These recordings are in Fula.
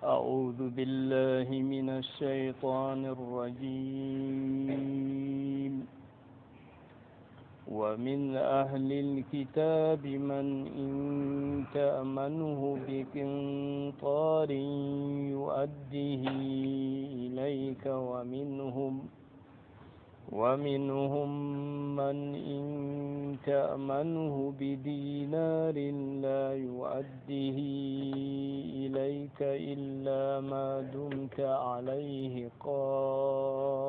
أعوذ بالله من الشيطان الرجيم ومن أهل الكتاب من إن تأمنه بقنطار يؤديه إليك ومنهم من إن تأمنه بدينار لا يؤديه إليك إلا ما دمت عليه قائما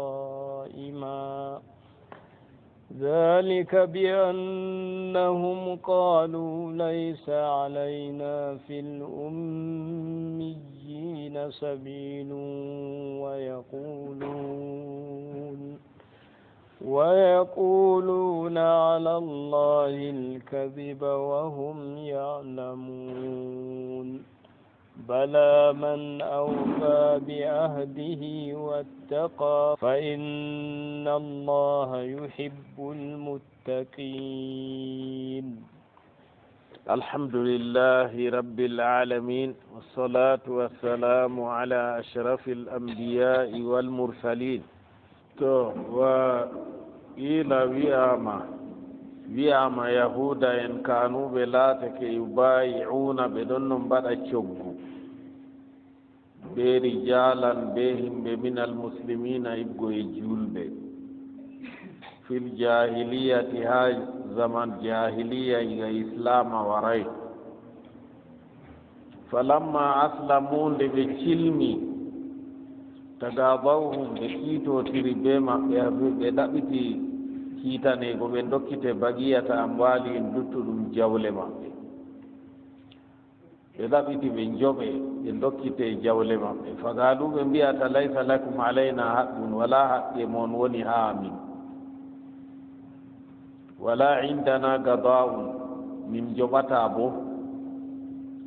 ذلك بأنهم قالوا ليس علينا في الأميين سبيل ويقولون على الله الكذب وهم يعلمون بلى من أوفى بعهده واتقى فإن الله يحب المتقين. الحمد لله رب العالمين والصلاة والسلام على أشرف الأنبياء والمرسلين. وإلى وياما يهودا إن كانوا بلاتك يبايعون بدون بدا تشبه برجالا بهم من المسلمين يبقوا يجول به في الجاهلية هاي زمن جاهلية إسلام ورأي فلما أسلمون لبكلمي tagabawhum ɓe kiitotiri be maɓɓe ɓe ɗaɓiti kiitanego ɓe dokkite bagiyata ambali en luttuɗum jawle maɓɓe ɓe ɗaɓiti ɓe joɓe ɓe dokkite jawle maɓɓe fagaluɓe mbiyata laysa lakum alayna haqqun wala haqqe mon woni ha amin wala indana gada'un min joɓata bo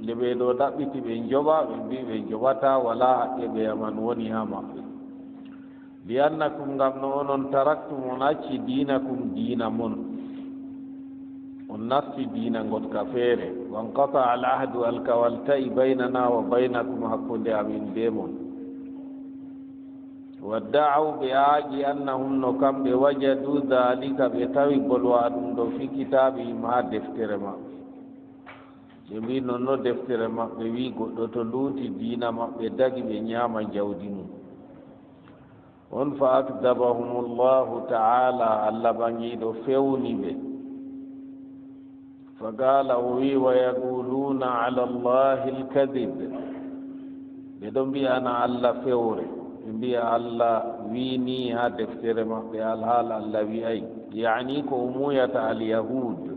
nde ɓe ɗo ɗaɓɓiti ɓe joɓa ɓe mbi ɓe joɓata wala haqqe ɓe yaman woni ha maɓɓe li annakum ngam no onon taraktum on acci dinakum diina mon on nasti diina gotka feere wanqata al ahdu alkawalta'i baynana wa baynakum hakkunde amin be mon wadda'aw ɓe aaƴi annahum no kamɓe wajadu dhalika ɓe tawi bolwa ɗum ɗo fi kitabihim ha deftere maɓɓe ɓe mbi nonno deftere maɓɓe wi goɗɗo to luuti diina maɓɓe dagi ɓe ñaama jawdi mum on fa akdabahumullahu ta'ala allah ɓangiɗo fewni ɓe fa qala o wi wa yaquluna ala allahi alkadib ɓe ɗo mbiyana allah fewre ɓe mbiya allah wini ha deftere maɓɓe alhaala allah wi'ay yani ko umuyata alyahud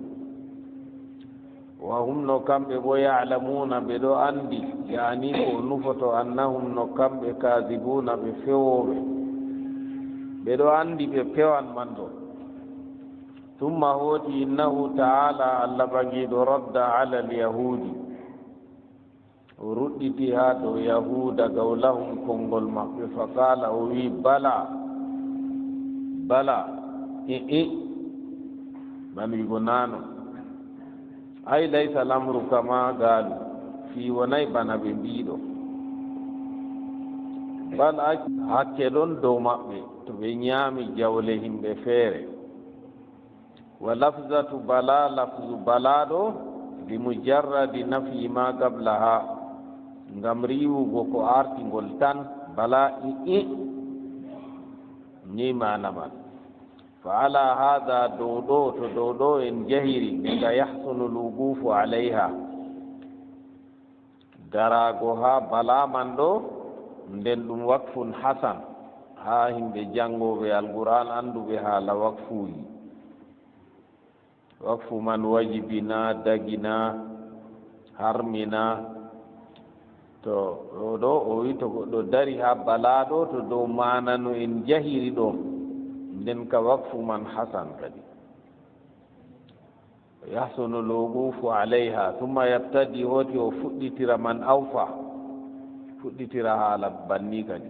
wa hum no kamɓe bo ya'lamuna ɓe ɗo andi yani ko nufoto annahum no kamɓe kadibuna ɓe fewoɓe ɓe ɗo andi ɓe pewan man ɗo tumma hooti innahu ta'ala allah bagiɗo radda ala alyahudi o ruɗɗiti ha dow yahuda gawlahum konngol maɓɓe fa qala o wi bala man wigo nano ay laysa lamru kama gaalu fi wonay bana ɓe mbiɗo bal hakke ɗon dow maɓɓe to ɓe ñaami jawle himɓe feere wa lafzatu bala lafzu bala ɗo bi mujarradi nafi ma qablaha ngam riwugo ko artingol tan bala ni mana man فعلى هذا دودو إن جهري يحسن الوقوف عليها دراغوها بلا من دو ندن وقف حسن ها هم بجانغو بالقرآن أندو بها لوقفوي وقف من وجبنا دقنا harmina to ɗo o wi to goɗɗo dari ha balaɗo to dow manano en jahiri ɗo nden ka wakfu man hasan kadi yahsunu lwuqufu alayha thumma yabtadi hoti o fuɗɗitira man awfa fuɗɗitira haala banni kadi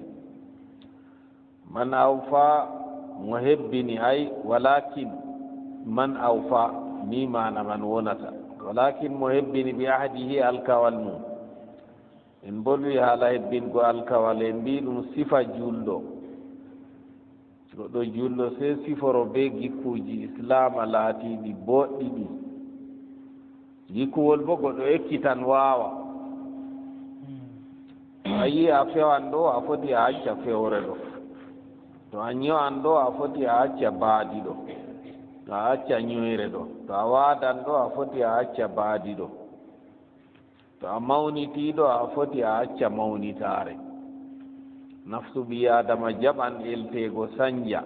man awfa mo hebbini ay walakin man awfa ni mana man wonata walakin mo hebbini bi ahdihi alkawal mum en bolwi haala hebbingo alkawal en mbi ɗum sifa julɗo goɗɗo julɗo sey siforo be gikkuji islama laatiɗi boɗɗi ɗi gikkuwol bo goɗɗo ekkitan waawa a yi a fewan ɗo a foti a acca fewre ɗo to a ñowan ɗo a foti a acca baadi ɗo to a acca ñoyre ɗo to a waadan ɗo a foti a acca baadi ɗo to a mawnitiiɗo a foti a acca mawnitaare nafsu ɓi adama jaɓan elteego sanja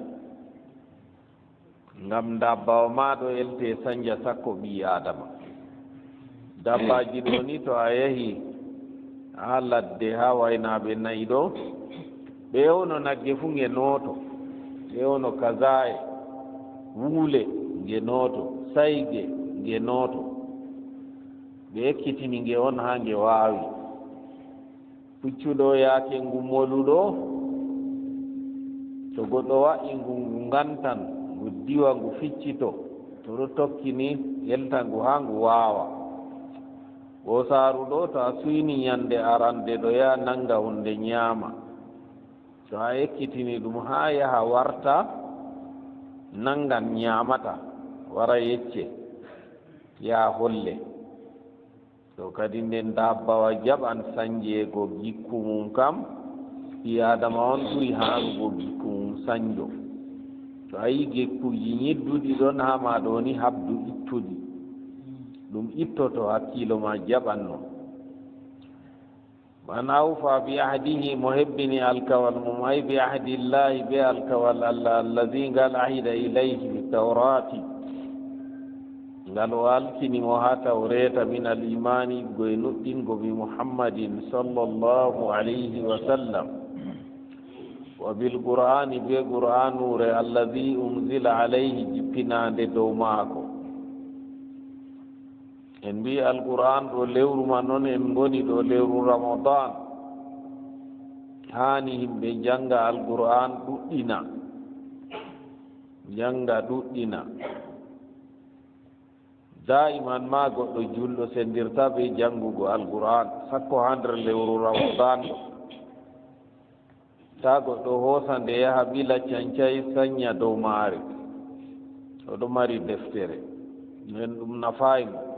ngam dabbawa ma ɗo elte sanja sakko ɓi adama dabbaji ɗo ni to a yahi ha ladde ha waynaɓe nayi ɗo ɓe yewno nagge fu nge nooto ɓe yewno kazae wuule nge nooto sayge nge nooto ɓe ekkitini nge on ha nge waawi puccuɗo yaake ngu moluɗo to goɗɗo wa'i ngu ngantan ngu diwa ngu ficcito to ɗo tokkini yelta ngu ha ngu waawa ɓosaaru ɗo to a suyni ñande arande ɗo ya nanga hunde ñaama to a ekkitini ɗum ha yaha warta nangan ñaamata wara yecce ya holle to kadi nden dabbawa jaɓan sanjeego gikku mum kam ɓi adama on ɓuri haarugo gikku mum sanjo to a yi gekkuji ñidduɗi ɗon ha ma ɗo ni habdu ittuɗi ɗum ittoto hakkilo ma jaɓanno man awfa bi ahdihi mo hebbini alkawal mum ay bi ahdillahi be alkawal allah alladi ngal ahida ilayhi bi tawrati ngal o alkinimo ha tawreta min al imani goye nuɗɗingo bi muhammadin sallllahu alayhi wa sallam wa bil qur'ani be qur'anure alladi unzila alayhi jippinande dow maako en mbi alquran ɗo lewru ma noon en ngoni ɗo lewru ramadan haani yimɓe janga alquran ɗuɗɗina janga ɗuɗɗina daiman ma goɗɗo julɗo sendirta ɓe jangugo alquran sakko ha nder lewru ramadan ɗo ta goɗɗo hoosa nde yaha ɓila cancay saña dow maare oɗo mari deftere nden ɗum nafaymo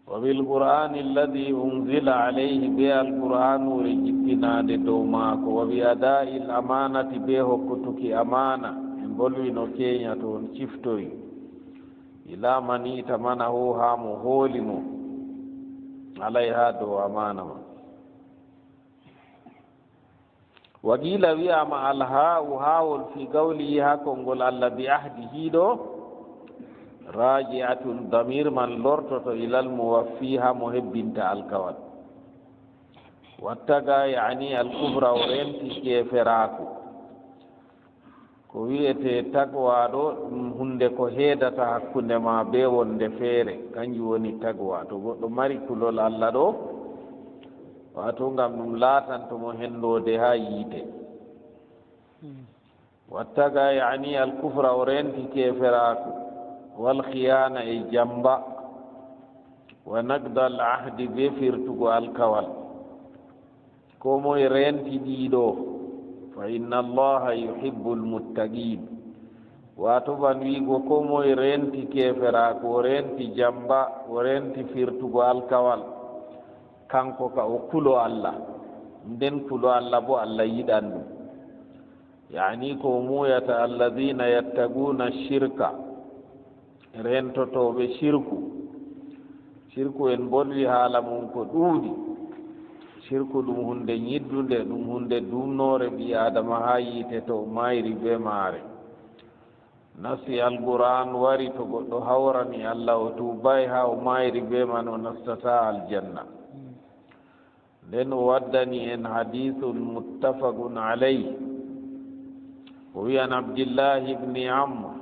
wa bil qur'ani alladi unzila alayhi be alqur'anure jippinade dow maako wa bi adai l amanati be hokkutuki amana en bolwino keña to on ciftori ila man itamanahu ha mo hooli mo alayha dow amana ma wa qila wiyama alhaa'u haawol fi gawlihi ha konngol allah bi ahdihi ɗo raji'atun damir man lortoto ilal muwaffi ha mo hebbinta alkawal wattaga yani alkufra o renti keeferaku ko wiyete tagwa ɗo ɗum hunde ko heedata hakkunde ma be wonde feere kanjum woni tagwa to goɗɗo mari kulol allah ɗo wato ngam ɗum laatantomo henndode ha yiite wattaga yani alkufra o renti keeferaku wal khiyana e jamba wa nagda al ahdi be firtugo alkawal ko moye renti ɗiɗo fa inna allaha yuhibbu almuttaqin wato ban wiigo ko moye renti keeferaku o renti jamba o renti firtugo alkawal kanko ka o kulo allah nden kulo allah bo allah yiɗan ɗum yani ko muyata alladina yattaguna shirka rentotoɓe shirku en bolwi haala mum ko ɗuuɗi shirku ɗum hunde ñiddunde ɗum hunde dumnore ɓi adama ha yiite to mayri be maare nasi alquran wari to goɗɗo hawrani allah o tubay ha o mayri be man o nastata aljanna nden o waddani en hadithun muttafaqun alayh o wiyan abdillahi ibni amr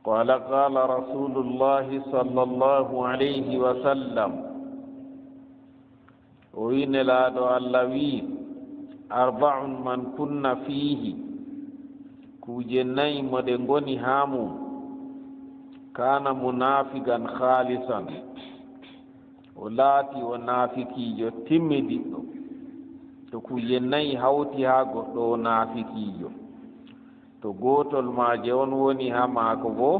قال قال رسول الله صلى الله عليه وسلم وإن لا اللوين أربع من كنا فيه كوجناي مدنغوني هامو كان منافقا خالصا o laati o naafikiijo timmidiɗɗo to kuje nayi hawti haa goɗɗo o naafikiijo to gootol maaje on woni haa maako boo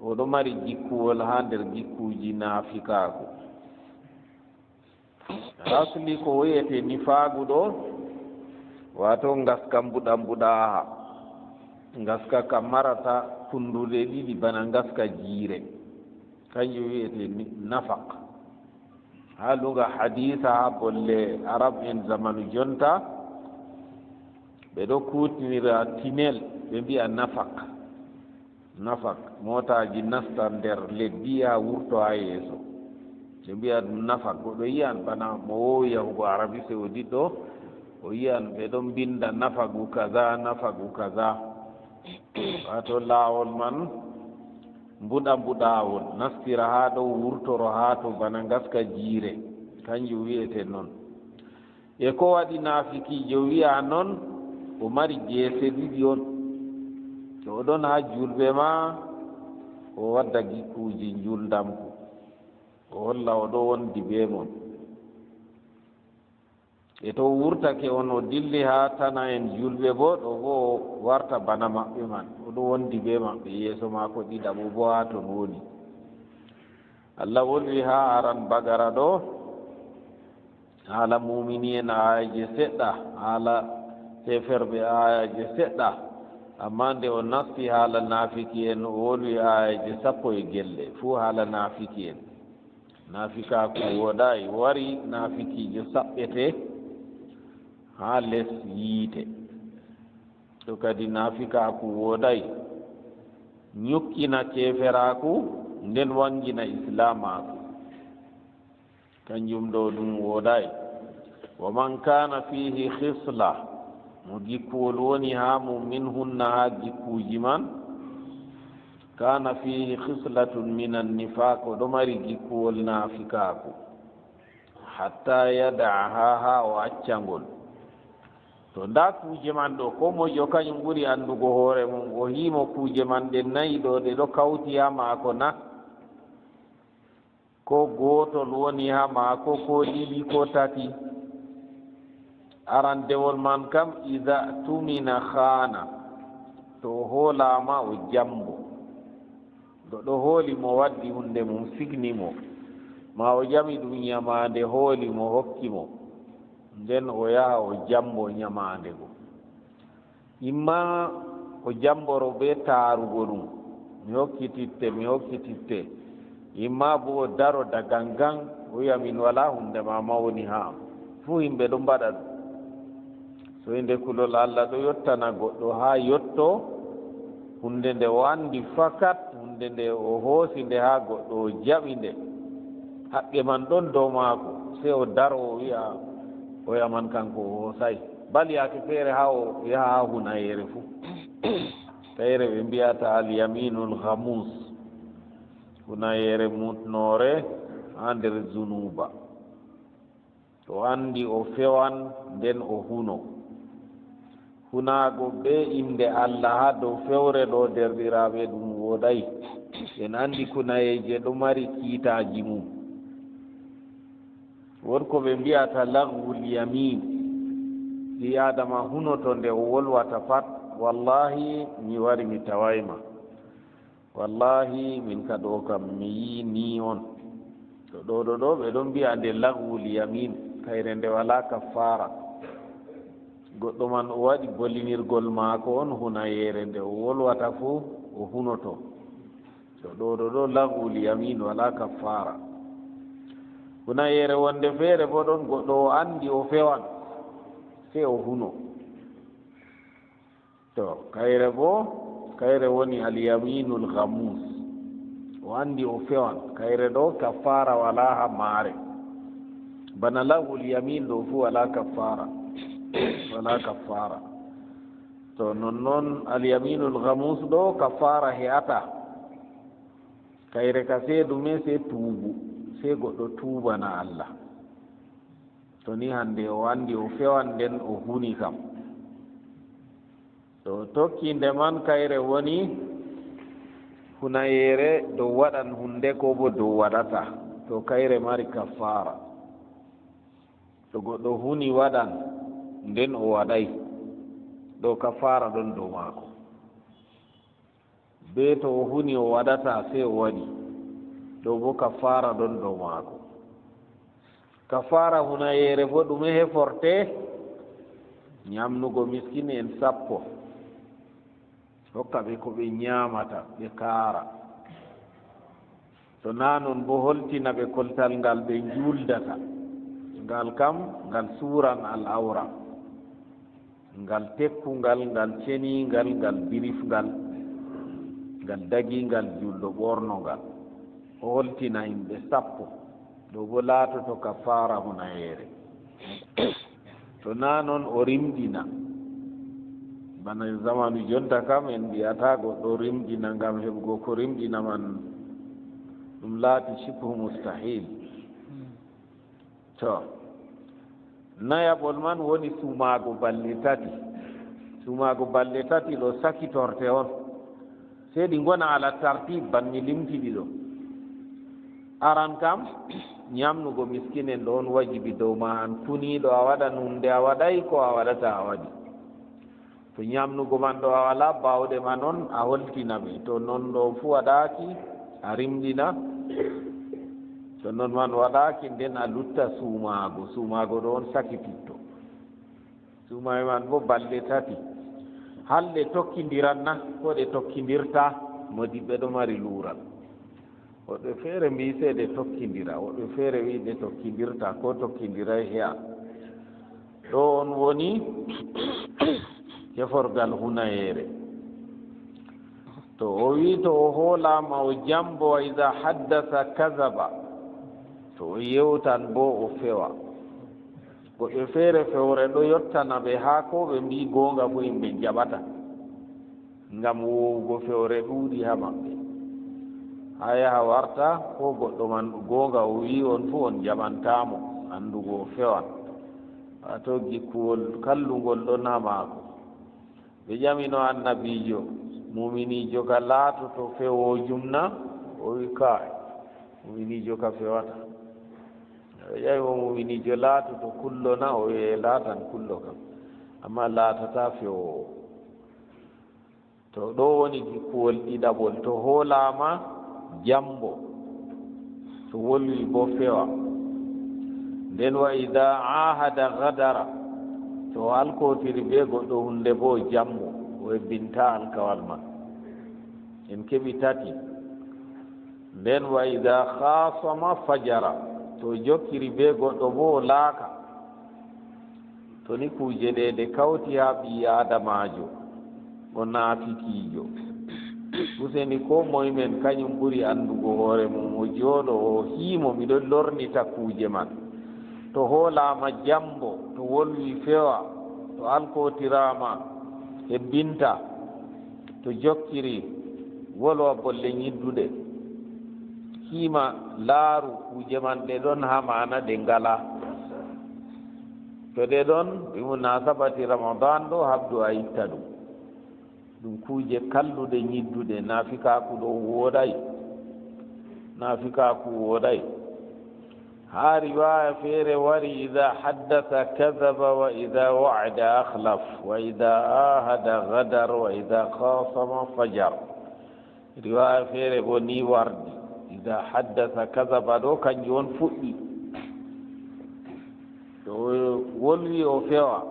oɗo mari jikkuwol haa nder jikkuuji naafikaaku asli ko wiyete nifaagu ɗo waato ngaska mbuɗa ngaska ka marata kunduɗe ɗiɗi bana ngaska jiire kanjum wiyete nafaq haa luga hadisa haa bolle arab en zamanu jonta ɓe ɗo kuutinira tinel ɓe mbiya nafaq motaji nasta nder leddi haa wurto haa yeeso ɓe mbiya ɗum nafaq goɗɗo yiyan bana mo wowi yahugo arabi saudite ɗo o yiyan ɓe ɗon binda nafagu kaza wato laawol man mbuɗawol nastira haa ɗo wurtoro haa to bana ngaska jiire kanjum wiyete noon e ko waɗi naafikiijo wiya noon o mari jeese ɗiɗi on to oɗon haa julɓe ma o wadda gikkuuji njuldamku o holla oɗo wondi bee mon e to wurtake on o dilli haa tana en julɓe boo ɗo boo warta bana maɓɓe man oɗo wondi bee maɓɓe yeeso maako ɗiɗaɓo boo haa ton woni allah wolwi haa aran bagara ɗo haala mumini en ayaje seɗɗa haala heferɓe ayaje seɗɗa amma nde o nasti haala naafiki en o wolwi ayaje 10 fuu haala naafiki en naafikaaku woɗayi wari naafikiijo saɓɓete haa les yiite to kadi naafikaaku wooɗayi ñukkina keeferaaku nden wangina islamaaku kanjum ɗo ɗum wooɗayi wa man kana fihi hisla mo gikkuwol woni haa mum min hunna haa gikkuuji man kana fihi hislatun min annifaq o ɗo mari gikkuwol naafikaaku hatta yadaha haa o accangol to nda kuuje man ɗo ko moƴƴo kañum ɓuri anndugo hoore mum o hiimo kuuje man ɗe nayi ɗo ɗe ɗo kawti haa maako na ko gootol woni haa maako ko ɗiɗi ko tati arandewol man kam ida tumina khana to hoolaama o jambo to ɗo hooli mo waddi hunde mum signi mo ma o jami ɗum ñamaande hooli mo hokki mo nden o yaha o jambo ñamaande go imma o jamboro be taarugo ɗum mi hokkititte imma bo o daro dagangan o wiya min wala hunde ma mawni ha fuu yimɓe ɗo mbaɗa ɗum so inde kulol allah ɗo yottana goɗɗo ha yotto hunde nde o andi fakat hunde nde o hoosi nde ha goɗɗo o jaɓi nde haqqe man ɗon dow maako sey o daro o wiya o yaman kanko o hoosay bal yaake feere ha o yaha ha hunayere fuu tawere ɓe mbiyata alyaminul hamus hunayere mutnoore ha nder zunuba to andi o fewan nden o huno hunaago be inde allah ha dow fewre ɗo derɗiraaɓe ɗum wooɗay en andi kunayeje ɗo mari kiitaaji mum wonko ɓe mbiyata lagwul yamin ɗi adama hunoto nde o wolwata pat wallahi mi wari mi tawayma wallahi min ka ɗo kam mi yi ni on to ɗo ɓe ɗon mbiya nde lagwul yamin kayre nde wala kaffara goɗɗo man o waɗi bollinirgol maako on hunayere nde o wolwata fuu o hunoto to ɗo lagwul yamin wala kaffara hunayere wonde feere bo ɗon goɗɗo o andi o fewan sey o huno to kayre woni alyaminul ghamus o andi o fewan kayre ɗo kaffara wala ha maare bana lagwul yamin ɗo fuu wala kaffara to nonnoon alyaminul ghamus ɗo kaffara he'ata kayre ka sey ɗume sey tuubu sey goɗɗo tuubana allah to ni hande o andi o fewan nden o huni kam to tokkinde man kayre woni hunayere dow waɗan hunde ko bo dow waɗata to kayre mari kafara to goɗɗo huni waɗan nden o waɗay ɗo kafara ɗon dow maako be to o huni o waɗata sey o waɗi ɗo bo kafara ɗon dow maako kafara hunayere bo ɗume heforte ñamnugo miskine en 10 hokka ɓe ko ɓe ñaamata ɓe kaara to na non bo holtina ɓe koltal ngal ɓe juuldata ngal kam ngal suran al awra ngal tekkungal ngal ceningal ngal birifngal ngal dagingal julɗo ɓornongal o holtina yimɓe 10 ɗo bo laatoto kafara hunayere to na noon o rimdina bana zamanu jonta kam en mbiyata goɗɗo rimdina ngam heɓugo ko rimdina man ɗum laati sibhu mustahil to nayaɓol man woni sumago balɗe 3 sumago balɗe 3 ɗo sakitorte on sey ɗi gona ala tartib banmi limtiɗi ɗo aran kam ñamnugo miskinen ɗo on wajibi dow ma an kuniɗo a waɗan hunde a waɗay ko a waɗata a waɗi to ñamnugo man ɗo a wala bawɗe ma noon a holtina ɓe to noon ɗo fuu waɗaki a rimɗina to noon man waɗaki nden a lutta sumago ɗo on sakititto sumaye man bo balɗe 3 halɗe tokkidiran na ko ɗe tokkidirta modiɓɓe ɗo mari luural woɓɓe feere mbi seeɗe tokkidira woɓɓe feere wi ɗe tokkidirta ko tokkidiray heya ɗo on woni heforgal hunayere to o wi to o hoolama o jambo wa ida haddasa kadaba to o yewtan bo o fewa woɓɓe feere fewre ɗo yottana ɓe haa ko ɓe mbi goonga fo yimɓe jaɓata ngam wowugo fewre ɗuuɗi ha maɓɓe ha yaha warta ko goɗɗo man goonga o wi on fo on jaɓantamo anndugo o fewan wato gikkuwol kallugol ɗon ha maako ɓe ƴamino annabijo muminijo ka laatoto fewojumna o wi ka muminijo ka fewata ɓe ƴawi o muminijo laatoto kullo na o wi laatan kullo kam amma laatata fewowo to ɗo woni gikkuwol ɗiɗaɓol to hoolama jambo to wolwi bo fewa nden wa ida ahada gadara to alkotiri be goɗɗo hunde bo jammo o hebbinta alkawal man en keɓi 3 nden wa ida khasama fajara to jokkiri be goɗɗo bo o laaka to ni kuje ɗe ɗe kawti ha ɓi adamajo o naafikijo useni ko moye men kañum ɓuri anndugo hoore mum o jooɗo o hiimo miɗon lornita kuuje man to hoolama jambo to wolwi fewa to alkotirama hebbinta to jokkiri wolwa bolle ñidduɗe hiima laaru kuuje man ɗe ɗon ha mana ɗe ngala to ɗe ɗon ɓe munasabati ramadan ɗo habdu a itta ɗum kuuje kalluɗe ñidduɗe naafikaku ɗo wooɗay naafikaku wooɗay ha riwaya feere wari ida haddasa kadaba wa ida wa'ada akhlaf wa ida ahada gadar wa ida khasama fajar riwaya feere bo ni wardi ida haddasa kadaba ɗo kanjum on fuɗɗi to wolwi o fewa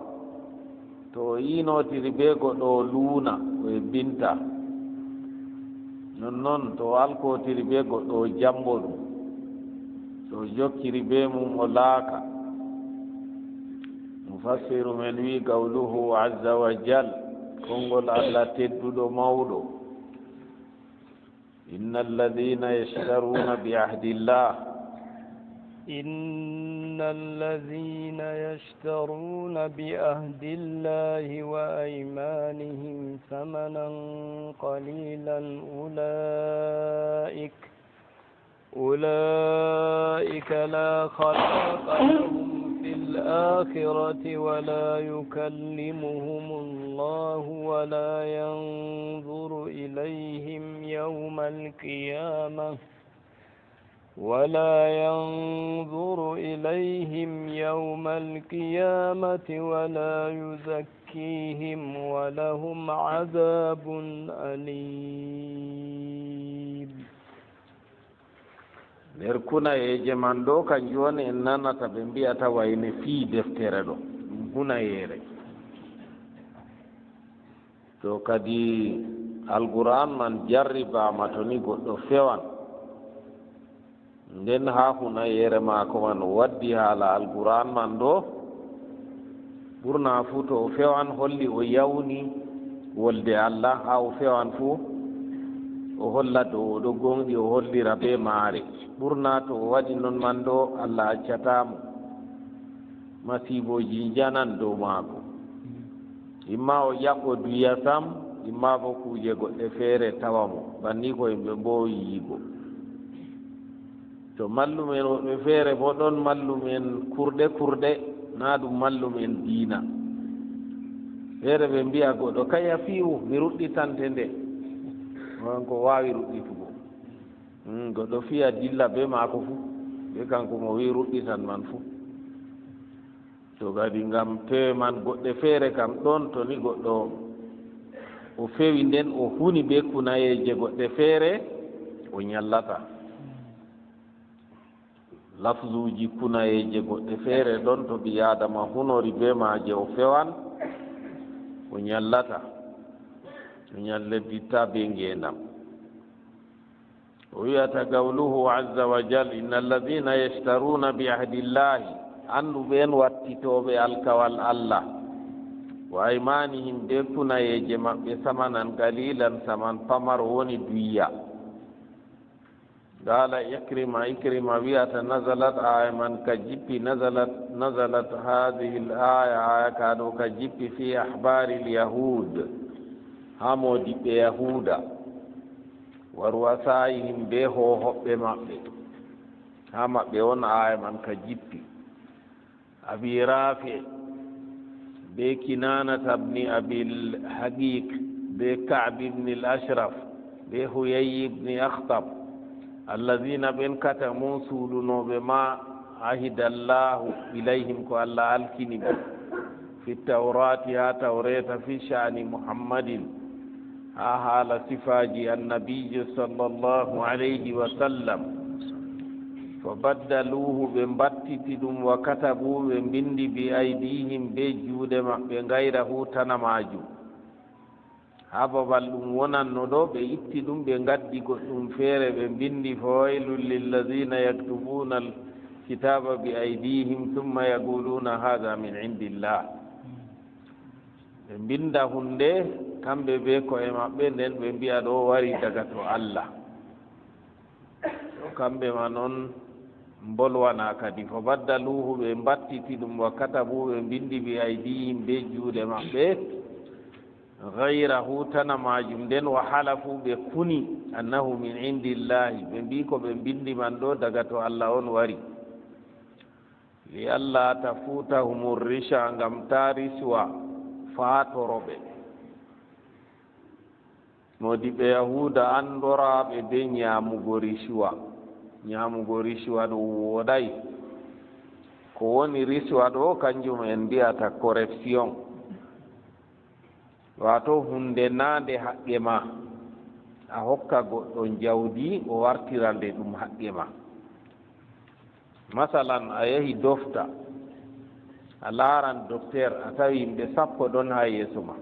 to yinotiri be goɗɗo o luuna o hebbinta nonnoon to alkotiri be goɗɗo o jambo ɗum to jokkiri be mum o laaka mufassiru men wi gawluhu azza wa jal konngol allah tedduɗo mawɗo inna alladina yashtaruna bi ahdillah إن الذين يشترون بعهد الله وأيمانهم ثمنا قليلا أولئك لا خلاق لهم في الآخرة ولا يكلمهم الله ولا ينظر إليهم يوم القيامة ولا ينظر إليهم يوم القيامة ولا يزكيهم ولهم عذاب أليم. نركنا يجمان دو كان جوان إننا تبنبي أتوين في دفتر دو هنا يري تو كدي القرآن من جرب عمتني قد فيوان nden ha huna yere maako man waddi haala alquran man ɗo ɓurna fuu to o fewan holli o yawni wolde allah ha o fewan fuu o holla dow oɗo gonɗi o hollira be maare ɓurna to o waɗi noon man ɗo allah accatamo masiboji janan dow maako imma o ƴaɓɓo duya sam imma bo kuuje goɗɗe feere tawa mo banni ko yimɓe mbowi yiigo to mallumen woɓɓe feere bo ɗon mallumen kurɗe na ɗum mallumen diina feere ɓe mbiya goɗɗo kaya fiwu mi ruɗɗitante nde on ko wawi ruɗɗitugo goɗɗo fiya dilla be maako fuu ɓe kanko mo wi ruɗɗitan man fuu to kadi ngam tewe man goɗɗe feere kam ɗon to ni goɗɗo o fewi nden o huni be kunayeje goɗɗe feere o ñallata lafzuji kunayeje goɗɗe feere ɗon to ɓi adama hunori be maaje o fewan o ñallata o ñalleditta be ngendam o wiyata gawluhu azza wa jal inna alladina yashtaruna bi ahdillahi andu ɓen wattitoɓe alkawal allah wa aymanihim be kunayeje maɓɓe samanan qalilan saman pamar woni duya قال إكرمة ويات نزلت آية من كجب نزلت هذه الآية كانوا كجب في أحبار اليهود همو دي بيهودا ورؤسائهم بيهو هب مأبي هما بيون آية من كجب أبي رافع بكنانة ابن أبي الحقيق بكعب بن الأشرف بهيي بن أخطب الذين بين كتموا سولوا بما عهد الله إليهم كالله الكنب في التوراة ها توراة في شأن محمد حال صفاجي النبي صلى الله عليه وسلم فبدلوه بمبتتدم وكتبوا بمبند بأيديهم بجود بغيره تنماجو hababal ɗum wonanno ɗo ɓe itti ɗum ɓe gaddi goɗɗum feere ɓe bindi fawailun lillazina yaktubuna alkitaba bi aydihim thumma yaquluna hadha min indillah ɓe binda hunde kamɓe be koye maɓɓe nden ɓe mbiya ɗo wari daga to allah to kamɓe ma noon bolwana kadi fo baddaluhu ɓe mbattiti ɗum wa katabu ɓe bindi bi aydihim be juuɗe maɓɓe gayrahu tana majum nden wa halafu ɓe kuni annahu min indillahi ɓe mbi ko ɓe bindi man ɗo daga to allah on wari li allah tafutahum risha ngam ta riswa fatoroɓe modiɓe yahuda andoraɓe be ñamugo riswa ɗo woɗay ko woni riswa ɗo kanjum en mbiyata corruption wato hunde nande haqqe ma a hokka goɗɗo jawdi o wartira nde ɗum haqqe ma masalan a yahi dofta a laaran docteur a tawi yimɓe 10 ɗon ha yeeso ma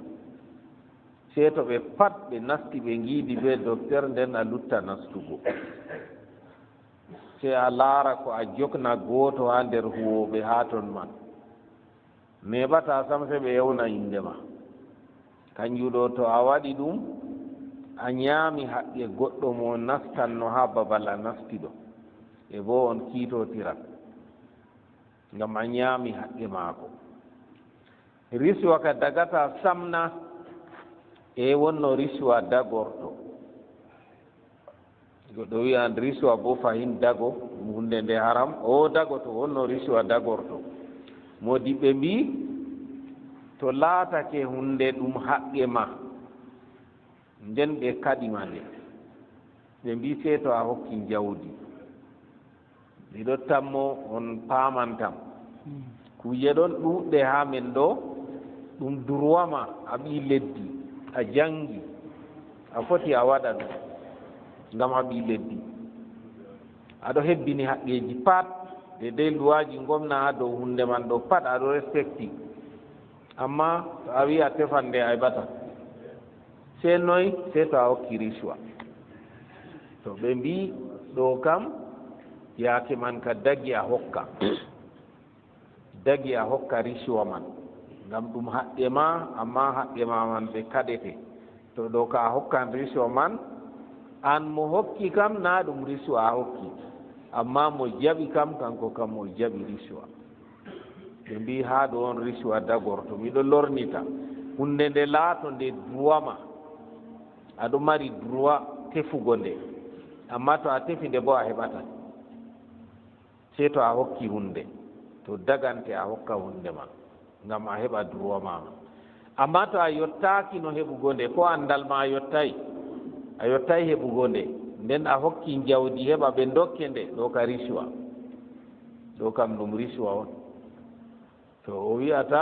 sey to ɓe pat ɓe nasti ɓe giidi be docteur nden a lutta nastugo sey a laara ko a jokna gooto ha nder huwoɓe ha ton man neɓata sam se ɓe yewna inde ma kanjuɗo to a waɗi ɗum a ñaami haqqe goɗɗo mo nastanno ha babal a nasti ɗo e bo on kiitotiran ngam a ñaami haqqe maako riswa ka dagata samna e wonno riswa dagorto goɗɗo wiyan riswa bo fayin dago hunde nde haram o dagoto wonno riswa dagorto modiɓɓe mbi to laatake hunde ɗum haqqe ma nden ɓe kaɗima nde ɓe mbi se to a hokki jawdi ɗiɗo tammo on pamantam kuje ɗon ɗuɗɗe ha men ɗo ɗum durwama a ɓi leddi a jangi a foti a waɗa ɗum ngam a ɓi leddi aɗo hebbini haqqeji pat de dey luwaji gomna ha dow hunde man ɗo pat aɗo respecti amma to a wi a tefan nde a heɓata sei noy sei to a hokki riswa to ɓe mbi ɗo kam yaake man ka dagi a hokka riswa man ngam ɗum haqqe ma amma haqqe ma man ɓe kaɗete to ɗo ka a hokkan riswa man an mo hokki kam na ɗum riswa a hokki amma mo jaɓi kam kanko kam mo jaɓi riswa ɓe mbi ha ɗo on riswa dagorto miɗo lornita hunde nde laato nde droit ma aɗo mari droit tefugo nde amma to a tefi nde bo a heɓata sei to a hokki hunde to dagante a hokka hunde ma ngam a heɓa droit mama amma to a yottaki no heɓugo nde ko andal ma a yottai heɓugo nde nden a hokki jawdi heɓa ɓe dokke nde ɗo ka riswa ɗo kam ɗum riswa on to o wiyata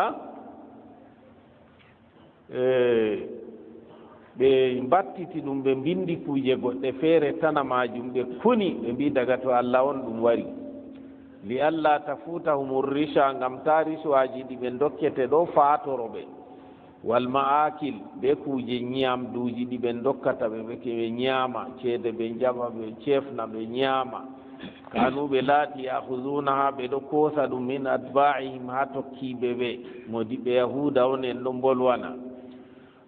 ɓe mbattiti ɗum ɓe mbindi kuje goɗɗe feere tana majum ɓe kuni ɓe mbi daga to Allah on ɗum wari li allah tafutahum risha ngam ta riswaji ɗi ɓe dokkete ɗo fatoro ɓe wal ma'akil be kuje ñamduji ɗi ɓe dokkata ɓe ɓe ñaama ceede ɓe jaɓa ɓe cefna ɓe ñaama kanu ɓe laati yahudunaha ɓe ɗo koosa ɗum min atba'ihim ha tokkiɓe ɓe modiɓe yahuda on en ɗo bolwana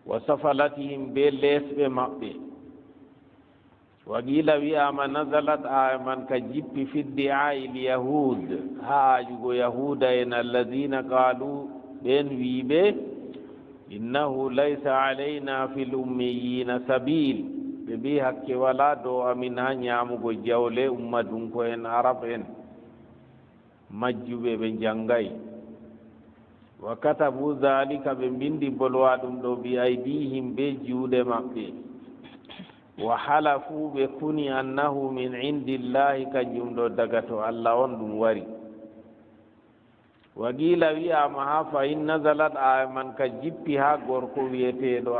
wa safalatihim be lesɓe maɓɓe wa qila wiyama nazalat aya man ka jippi fi di'ai lyahud ha ajugo yahuda en alladina qalu ɓen wiiɓe innahu laysa alayna fi lummiyina sabil ɓe mbi hakke wala dow amin ha ñamugo jawle ummadunko en arab en majjuɓe ɓe janggay wa katabu dhalika ɓe mbindi bolwa ɗum ɗo bi aydihim be juuɗe maɓɓe wa halafu ɓe kuni annahu min indillahi kanjum ɗo daga to Allah on ɗum wari wa qila wiyama ha fa in nazalat aya man ka jippi ha gorko wiyeteɗo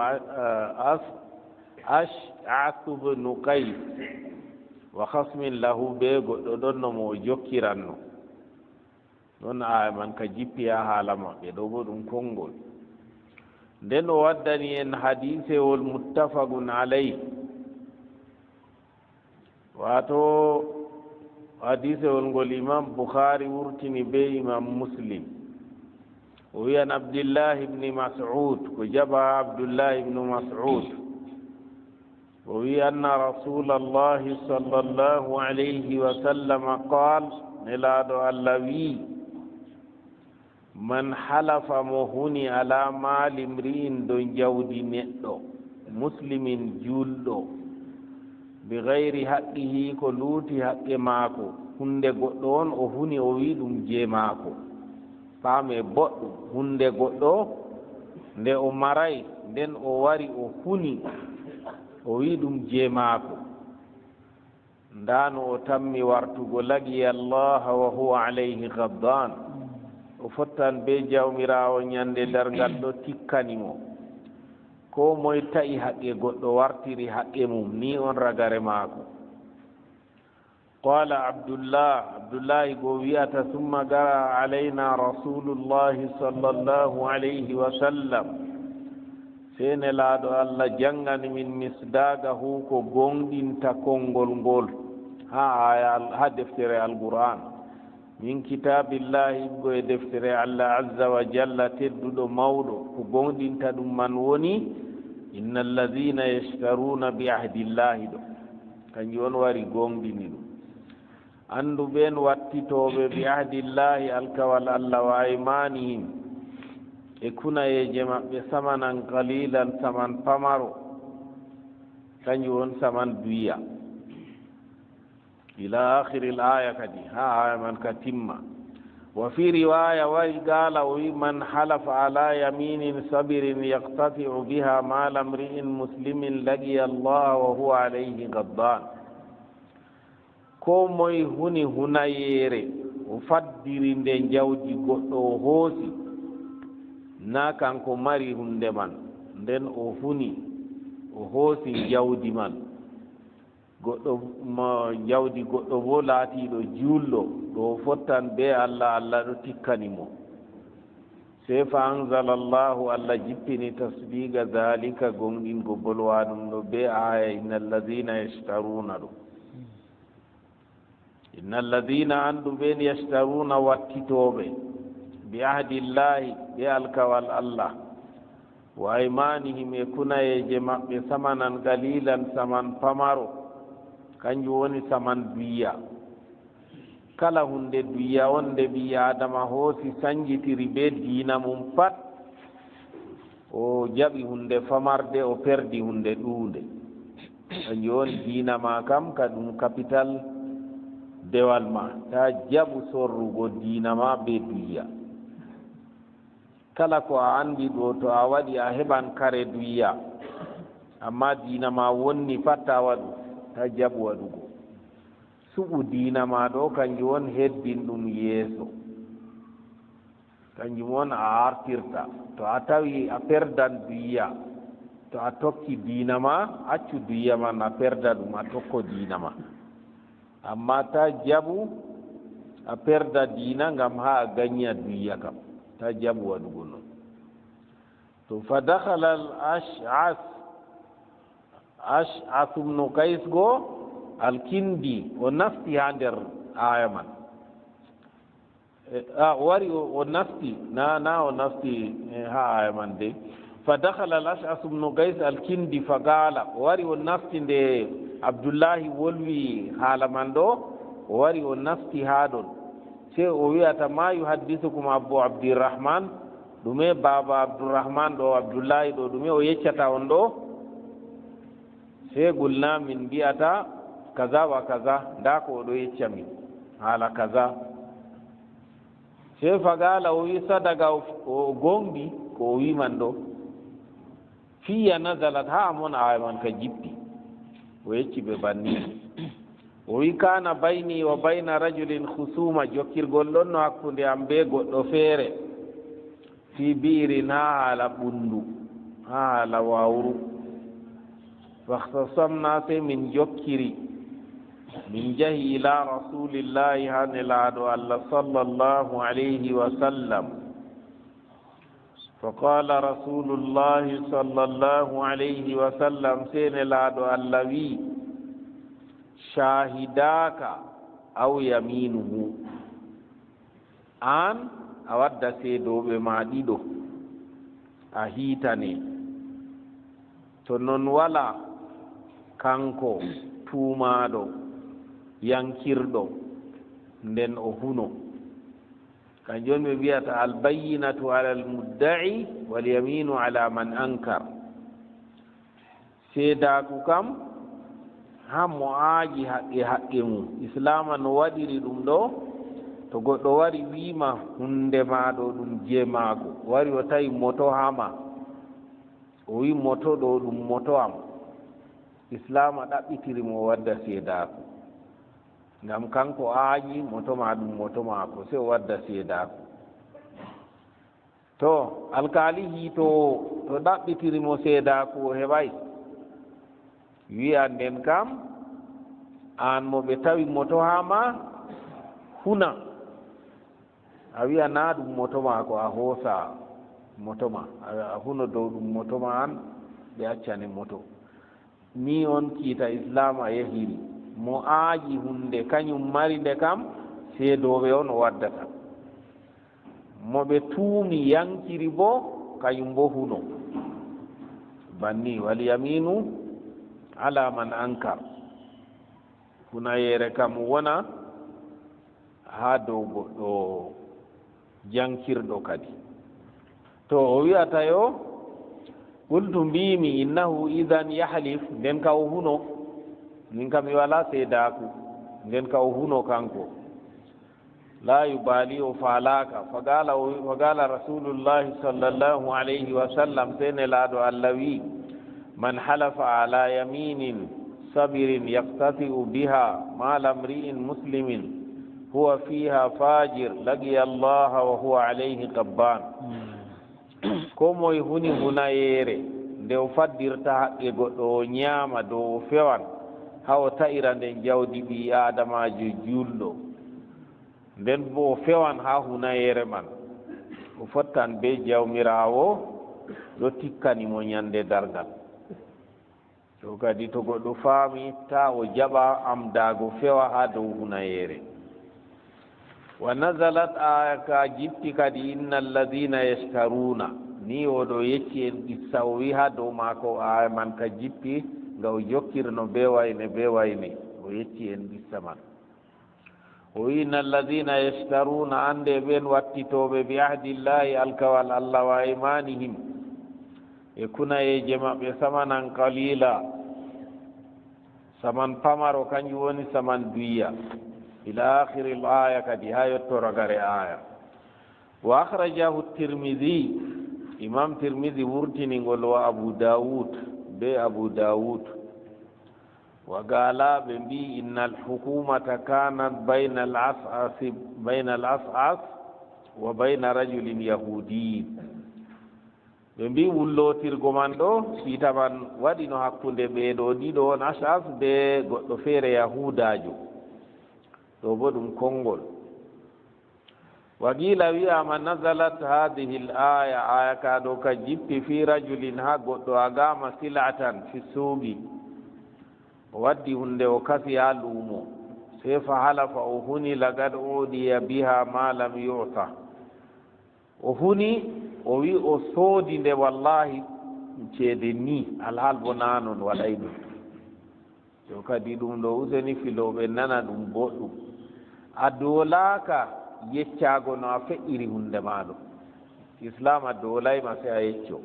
Ash'ath ibn Qais wa khasmin lahu be goɗɗo ɗon no mo jokkiranno ɗon aya man ka jippi ha haala maɓɓe ɗo bo ɗum konngol nden o waddani en hadisewol muttafaqun alayh wato hadisewol ngol imam Bukhari wurtini be imam Muslim o wiyan Abdullah ibn Mas'ud ko jaba Abdullah ibn Mas'ud o wi anna rasulallahi sallallahu alayhi wa sallam qal nelaɗo Allah wi man halafa mo huni ala mali mri'in do jawdi neɗɗo muslimin julɗo bi gayri haqqihi ko luuti haqqe maako hunde goɗɗo on o huni o wi ɗum je maako faame boɗɗum hunde goɗɗo nde o maray nden o wari o huni o wi ɗum je maako ndano o tammi wartugo lagi Allah wa huwa alayhi ghadban o fottan be jawmirawo ñande dargal ɗo tikkanimo ko moye ta'i haqqe goɗɗo wartiri haqqe mum ni on ragare maako qala abdullahi go wiyata summa gara alayna rasulullahi sallallahu alayhi wa sallam sene laaɗo Allah jangani min misdagahu ko gonɗinta konngol ngol ha deftere alquran min kitabillahi go e deftere Allah azza wa jalla tedduɗo mawɗo ko gonɗinta ɗum man woni inna alladina yashtaruna bi ahdillahi ɗo kanjum on wari gonɗini ɗum andu ɓen wattitoɓe bi ahdillahi alkawal Allah wa aymanihim e kunayeje maɓɓe samanan qalilan saman pamaro kanjum won saman duya ila akhiri l aya kadi ha aya man ka timma wa fi riwaya wari gala o wi man halafa ala yaminin sabirin yaqtatiu biha mala mri'in muslimin laqiya Allah wa huwa alayhi ghadban ko moye huni hunayere o faddiri nde jawdi goɗɗo o hoosi na kanko mari hunde man nden o huni o hoosi jawdi man goɗɗo jawdi goɗɗo bo laatiiɗo juulɗo ɗo fottan be allah allah ɗo tikkanimo sey fa anzala llahu allah jippini tasbiga dalika gonɗingo bolwa ɗum ɗo be aya inna alladina yashtaruna ɗum inna alladina andu ɓen yashtaruna wattitoɓe bi ahdillahi ɓe alkawal allah wa aymanihim e kunayeje maɓɓe samanan galilan saman pamaro kanjum woni saman duya kala hunde duya wonde ɓi adama hoosi sanjitiri be diina mum pat o jaɓi hunde famarde o perdi hunde ɗuunde kanjum woni diina ma kam ka ɗum capital dewal ma ta jaɓu sorrugo diina ma be duya kala ko a andi ɗo to a waɗi a heɓan kare duya amma diina ma wonni pat ta waɗu ta jaɓu waɗugo suɓu diina ma ɗo kanjum won heddin ɗum yeeso kanjum won a artirta to a tawi a perdan duya to a tokki diina ma accu duya man a perda ɗum a tokko diina ma amma ta jaɓu a perda diina ngam ha a gaña duya kam ta jaɓu waɗugo noon to fa dakhala al ash'as ibnu kays go alkindi o nafti ha nder aya man wari o nafti na o nafti ha aya man de fa dakhala al ash'as ibnu kays alkindi fa gala o wari o nafti nde abdoullahi wolwi haala man ɗo o wari o nafti haa ɗon se o wiyata ma yuhaddisukum abou abdirrahman ɗume baba abdourahman ɗo abdoullahi ɗo ɗume o yeccata on ɗo se gulna min mbiyata kaza wa kaza nda ko oɗo yecca min haala kaza se fagala o wi sadaga o gonɗi ko o wiman ɗo fiya nazalat ha mon aya man ka jippi o yecci ɓe banni o wi kana bayni wa bayna rajulin husuma jokkirgol ɗon no hakkunde am be goɗɗo feere fi biirin ha haala ɓundu ha haala wawru fahtasamna se min jokkiri min jahi ila rasulillahi ha nelaaɗo allah sallllahu alayhi wa sallam فقال رسول الله صلى الله عليه وسلم سين لادو اللوي شاهداك أو يمينه an a wadda seedoɓe ma ɗiɗo a hiitane to non wala kanko tuumaɗo yankirɗo nden o huno kanjum ɓe mbiyata albayinatu ala almudda'i walyaminu ala man ankar seedaku kam ha mo aaji haqqe haqqe mum islama no waɗiri ɗum ɗo to goɗɗo wari wiima hunde maɗo ɗum jeemago wari o tawi moto hama o wi moto ɗo ɗum moto am islama ɗaɓɓitiri mo wadda seedaku ngam kanko aaƴi moto ma ɗum moto maako se o wadda seedaku to alkali hiito to ɗaɓɓitiri mo seedaku o heɓay wiya nden kam an mo ɓe tawi moto hama huna a wiya na ɗum moto maako a hoosa moto ma a huno dow ɗum moto ma an ɓe accane moto ni on kiita islam a yehiri mo aaƴi hunde kañum mari nde kam seedoɓe on o waddata mo ɓe tuumi yankiri bo kañum bo huno banni wal yaminu ala man ankar hunayere kam wona ha dow goɗɗo jankirɗo kadi to o wiyata yo qultu mbimi innahu idan yahlif nden ka o huno min kam mi wala seedaku nden ka o huno kanko la yubali o falaka fagala rasulullahi sallllahu alayhi wa sallam sene laaɗo allah wi man halafa ala yaminin صبر يقتطع بها مال امرئ مسلم هو فيها فاجر لقي الله وهو عليه غضبان komo e huni hunayere nde o faddirta haqqe goɗɗo o ñaama dow o fewan ha o ta'ira nden jawdi ɓi adamajo julɗo nden bo o fewan ha hunayere man o fottan be jawmirawo ɗo tikkanimo ñande dargal to kadi to goɗɗo faami ta o jaɓa amdago fewa ha dow hunayere wa nazalat aya ka jipti kadi inna alladina yashtaruna ni oɗo yecci en qissa o wi ha dow maako aya man ka jippi nga o jokkirno be wayne o yecci en qissa man o wi inna alladina yashtaruna ande ɓen wattitoɓe bi ahdillahi alkawal allah wa imanihim e kunayeje maɓɓe samanan qalila saman pamaro kanjum woni saman duya ila akhiri l aya kadi ha yettorogare aya wa akhrajahu tirmidi imam tirmidi wurtiningol wa abu daoud wa galaɓe mbi inna alhukumata kanat bayna al as'as wa bayna rajulin yahudiyin ɓe mbi wullotirgo man ɗo siita man waɗino hakkunde ɓeeɗo ɗiɗo on as'as be goɗɗo feere yahudajo ɗo bo ɗum konngol wa qila wiyama nazalat hadihi l aya ka ɗo ka jippi fi rajulin ha goɗɗo agama silatan fi suuqi o waddi hunde o kasi ha luumo sey fa halafa o huni lagad uɗiya biha ma lam yuta o huni o wi o soodi nde wallahi ceede ni alhaal bo nanon waɗay ɗum to kadi ɗum ɗo useni filoɓe nana ɗum boɗɗum a doolaka yeccago no a feƴƴiri hunde maɗo islam a doolayma se a yecco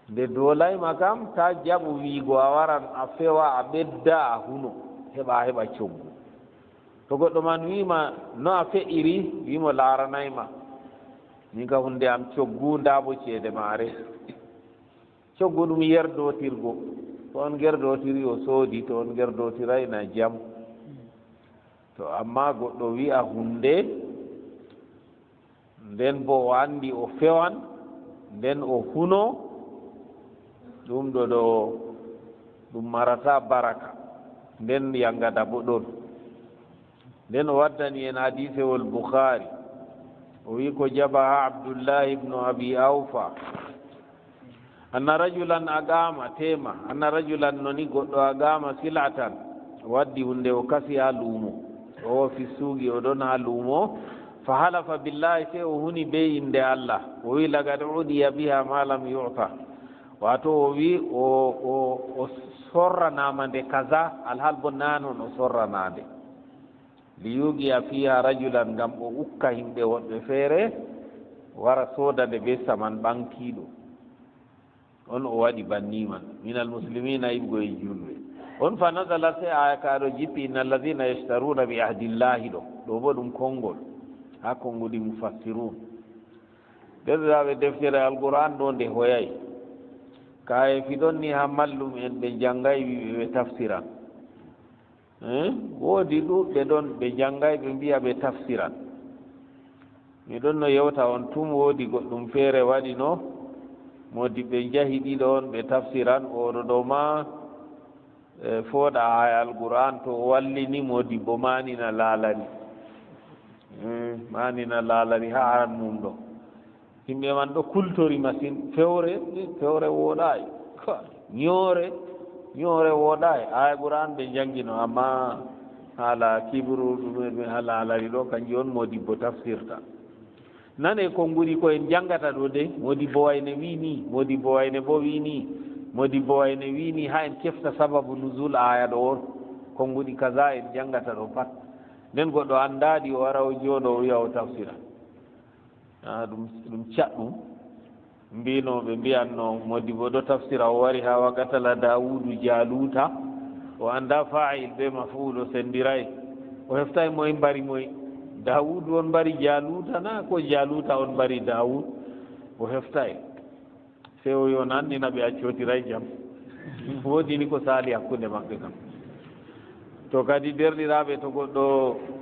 nde doolayma kam ta jaɓu wiigo a waran a fewa a ɓedda a huno heɓa coggu to goɗɗo man wima no a feƴƴiri wimo laaranayma min ka hunde am coggu ndabo ceede maare coggu ɗum yerdotirgo to on gerdotiri o soodi to on gerdotirayna jam to amma goɗɗo wi'a hunde nden bo o andi o fewan nden o huno ɗum ɗo ɗum marata baraka nden yangada bo ɗon nden o waddani en hadisewol boukhari o wi ko jaba ha abdoullahi ibnu abi awfa anna rajulan agama tema anna rajulan noni goɗɗo agama silatan waddi hunde o kasi ha luumo o fi suugi o ɗon ha luumo fa halafa billahi se o huni be inde allah o wi lagad udiya biha ma lam yuta wato o wi o sorranama nde kaza alhal bo nanon o sorranade li yugiya fiha rajulan ngam o ukka himɓe woɓɓe feere wara soodade be saman ɓankiɗo on o waɗi banniman min almuslimina yiɓgo e julɓe on fa nasala se aya kaɗo jippi inna alladina yashtaruna bi ahdillahi ɗo bo ɗum konngol ha konngudi mufassirun derɗiraɓe deftere alqur'an ɗo nde hoyay kaye fiɗon ni ha mallum en ɓe janggay ɓe tafsiran woodi ɗuɓɓe ɗon ɓe janggay ɓe mbiya ɓe tafsiran miɗon no yewta on tum woodi goɗɗum feere waɗi no modi ɓe jahi ɗiɗo on ɓe tafsiran oɗo ɗo ma fooɗa aya alqur'an to o wallini modi bo manina laalani ha aran mum ɗo yimɓe man ɗo kultori machine fewre woɗayi ñoore woɗayi aya qur'an ɓe janggino amma haala kibru ɗumen ha laalani ɗo kanjum on modibbo tafsirta nane konngudi ko en janggata ɗo de modibbo wayne wini modibbo wayne bo wini modibbo wayne wini ha en kefta sababu nuzul aya ɗo on konngudi kaza en janggata ɗo pat nden goɗɗo andaɗi o wara o jooɗo o wiya o tafsira ɗum caɗɗum mbino ɓe mbiyanno modibbo ɗo tafsira o wari ha wakatala dawudu jaluta o anda fa'il be maf'ul o sendiray o heftay moye mbari moye dawudu on mbari jaluta na ko jaluta on mbari dawud o heftay se o yo nandina ɓe accotiray jam woodi ni ko saali hakkunde maɓɓe kam to kadi derɗiraaɓe to goɗɗo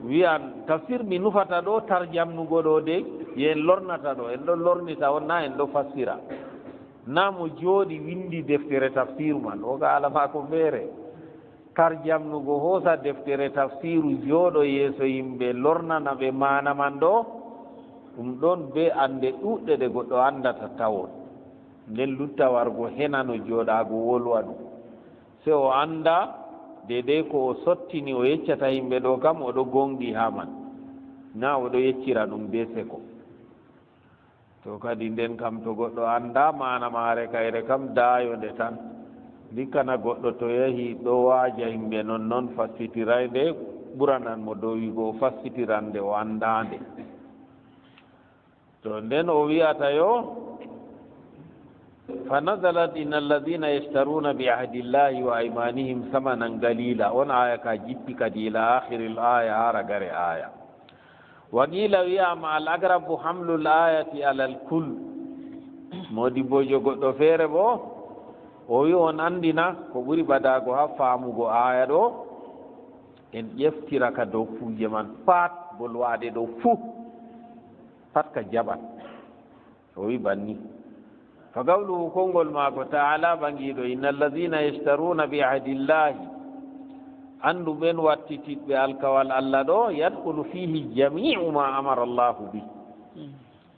wiyan tafsir mi nufata ɗo tarjamnugo ɗo de yen lornata ɗo en ɗo lornita on na en ɗo fassira na mo jooɗi windi deftere tafsiru man o ga alama ko feere tarjamnugo hoosa deftere tafsiru jooɗo yeeso yimɓe lornana ɓe mana man ɗo ɗum ɗon be ande ɗuɗɗe ɗe goɗɗo andata tawon nden lutta wargo henano jooɗaago wolwa ɗum se o anda dedei ko o sottini o yeccata yimɓe ɗo kam oɗo gonɗi ha man na oɗo yeccira ɗum be seko to kadi nden kam to goɗɗo anda mana mare kayre kam dayonde tan dikkana goɗɗo to yahi ɗo waaja yimɓe non fassitiray nde ɓuranan mo dow wigo o fassitiran nde o andande to nden o wiyata yo فنزلت إن الذين يشترون بعهد الله وأيمانهم ثمنا قليلا on aya ka jippi kadi ila akhir al-aya ara gare aya وقيل ويام الأقرب حمل الآية على الكل modi bojo goɗɗo feere bo o wi on andina ko ɓuri badago ha faamugo aya ɗo en ƴeftira ka dow kuje man pat bolwaɗe ɗo fuu pat ka jaɓat o wi banni فقوله كونغول ماكو تعالى بانجيدو إن الذين يشترون بعهد الله أندو من واتتت بالكوال الله دو يدخل فيه جميع ما أمر الله به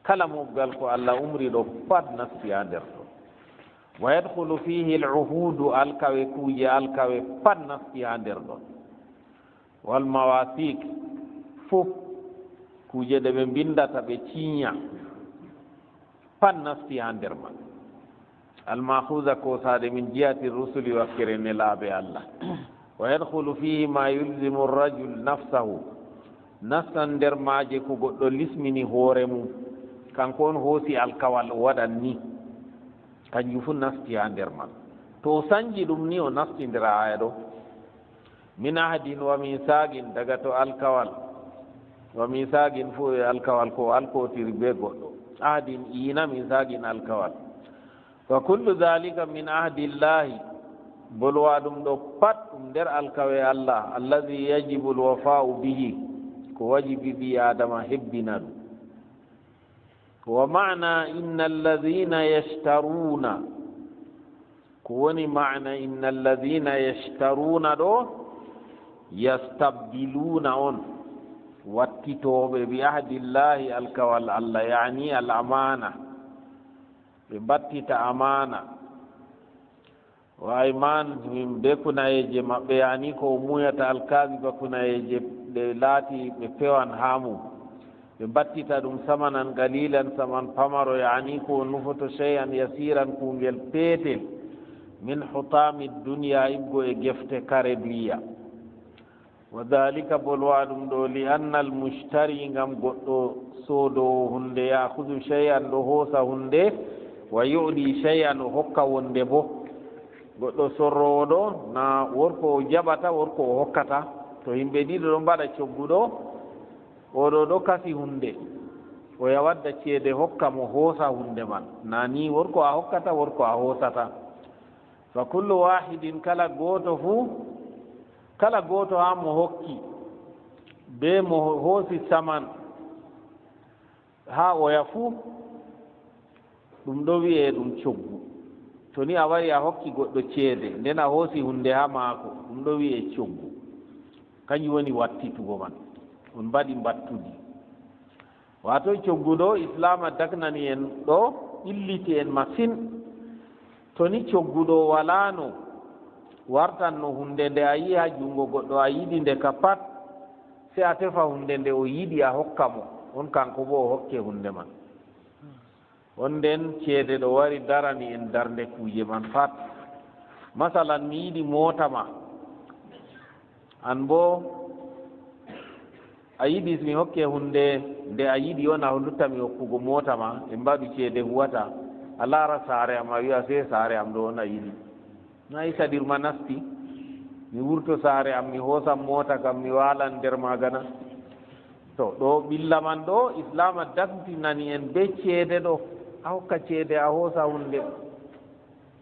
كلام قالكو الله أمري دو فاد نفسي أندر ويدخل فيه العهود الكوي كوجي الكوي فاد نفسي أندر والمواثيق فوق كوجي دبن بندتا بچينيا فاد نفسي أندر من المأخوذة كوساد من جهة الرسل وكرن الله بالله ويدخل فيه ما يلزم الرجل نفسه نفسا در ماجي كو غدو لسمني هورمو كان كون هوسي الكوال وداني كان يفو نفسي اندر مان تو سانجي دوم ني او نفسي ندرا ايدو من احد وميثاق دغتو الكوال وميثاق فو الكوال كو الكو تيربي غدو احد اينا ميثاق الكوال فكل ذلك من عهد الله بلوادم دو بات در الكوي الله الذي يجب الوفاء به كواجب بي آدم حبنا ومعنى إن الذين يشترون كوني معنى إن الذين يشترون دو يستبدلون واتتوب بعهد الله الكوال الله يعني الأمانة ببتت أمانة وأيمان بكنا يجي مبياني كو موية الكاذب بكنا يجي لاتي بفوان هامو ببتت دم ثمنا قليلا ثمن فمر يعني كو نفت شيئا يسيرا كو بيتل من حطام الدنيا إبقو إجفت كاردية وذلك بلوادم دو لأن المشتري ngam goɗɗo sodo hunde يأخذ شيئا دو هوسا hunde ويؤدي شيئا hokka wonde bo goɗɗo sorrowo ɗo na worko o jaɓata worko o hokkata to yimɓe ɗiɗo ɗo mbaɗa cogguɗo oɗo ɗo kasi hunde o ya wadda ceede hokka mo hoosa hunde man na ni worko a hokkata worko a hoosata fa kullu wahidin kala gooto fuu kala gooto ha mo hokki be mo hoosi saman ha oya fuu ɗum ɗo wiye ɗum coggu to ni a wari a hokki goɗɗo ceede nden a hoosi hunde ha maako ɗum ɗo wiye coggu kañum woni wattitugo man on mbaɗi mbattudi wato coggu ɗo islama dagnani en ɗo illiti en masine to ni cogguɗo walano wartan no hunde nde a yi ha junngo goɗɗo a yiɗi nde ka pat se a tefa hunde nde o yiɗi a hokka mo on kanko bo o hokke hunde man on nden ceede ɗo wari darani en darnde kuuje man pat masalan mi yiɗi moota ma an bo a yiɗi mi hokke hunde nde a yiɗi on a lutta mi hokkugo moota ma e mbaɗu ceede huwata a laara saare am a wiya se saare am ɗo on a yiɗi nayi saɗirma nasti mi wurto saare am mi hoosan moota kam mi waalan nder maagana to ɗo ɓilla man ɗo islama dagtinani en be ceede ɗo a hokka ceede a hoosa hunde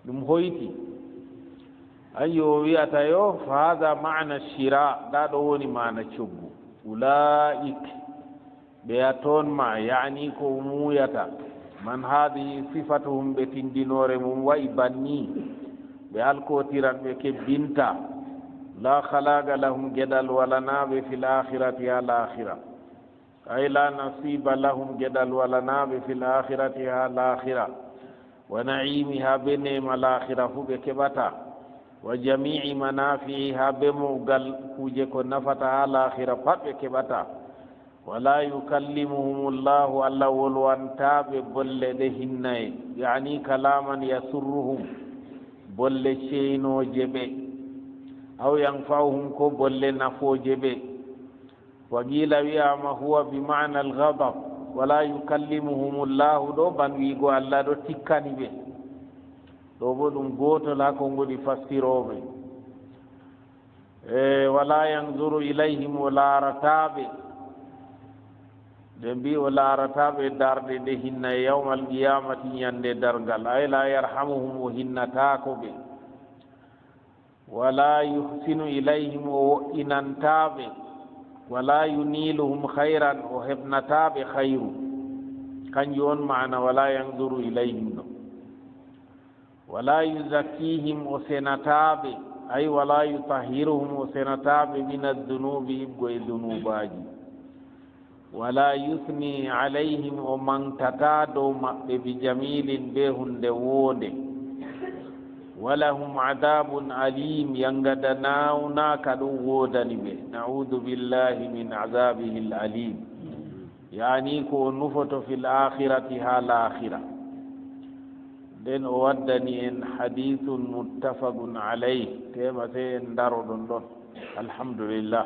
ɗum hoyti ayo wiyata yo fa hada mana shira nda ɗo woni mana coggu ulaik ɓe a toon ma yani ko muyata man hadi sifatuhum ɓe tindinore mum wayi banni ɓe alkotiran ɓe kebbinta la khalaga lahum geɗal walanaɓe fil akhirati ha l'akhira ay la nasiba lahum geɗal walanaɓe fil akhirati ha l'akhira wa naimi ha ɓe nema l'akhira fu ɓe keɓata wa jamii manafii ha ɓe mogal kuje ko nafata ha l'akhira pat ɓe keɓata wala yukallimuhum llahu allah wolwantaɓe bolle ɗe hinnaye yani kalaman yasurruhum bolle ceynoje ɓe aw yanfa'uhum ko bolle nafoje ɓe wa qila wiyama huwa bimana alghadab wala yukallimuhum llahu ɗo ban wiigo allah ɗo tikkani ɓe ɗo bo ɗum gotol ha ko ngoni fassiroɓe wala yanzuru ilayhim o laarataɓe ɓe mbi o laarataɓe darɗe ɗe hinna e yawmal qiyamati ñande dargal ay la yarhamuhum o hinnatako ɓe wala yuhsinu ilayhim o wo'inantaɓe wala yuniluhum hayran o heɓnataɓe hayru kanjum on mana wala yanzuru ilayhim ɗo wala yuzakkihim o senataɓe ay wala yutahiruhum o senataɓe min addunubi ibgo e dunubaji wala yusni alayhim o mantata dow maɓɓe bi jamilin be hunde woonde walahum adabun alim yangada nawnaka ɗum woodani ɓe naudu billahi min adabihi l alim yani ko o nufoto fi l akhirati ha l'akhira nden o waddani en hadithun muttafaqun alayh tema se en daro ɗon ɗon alhamdulillah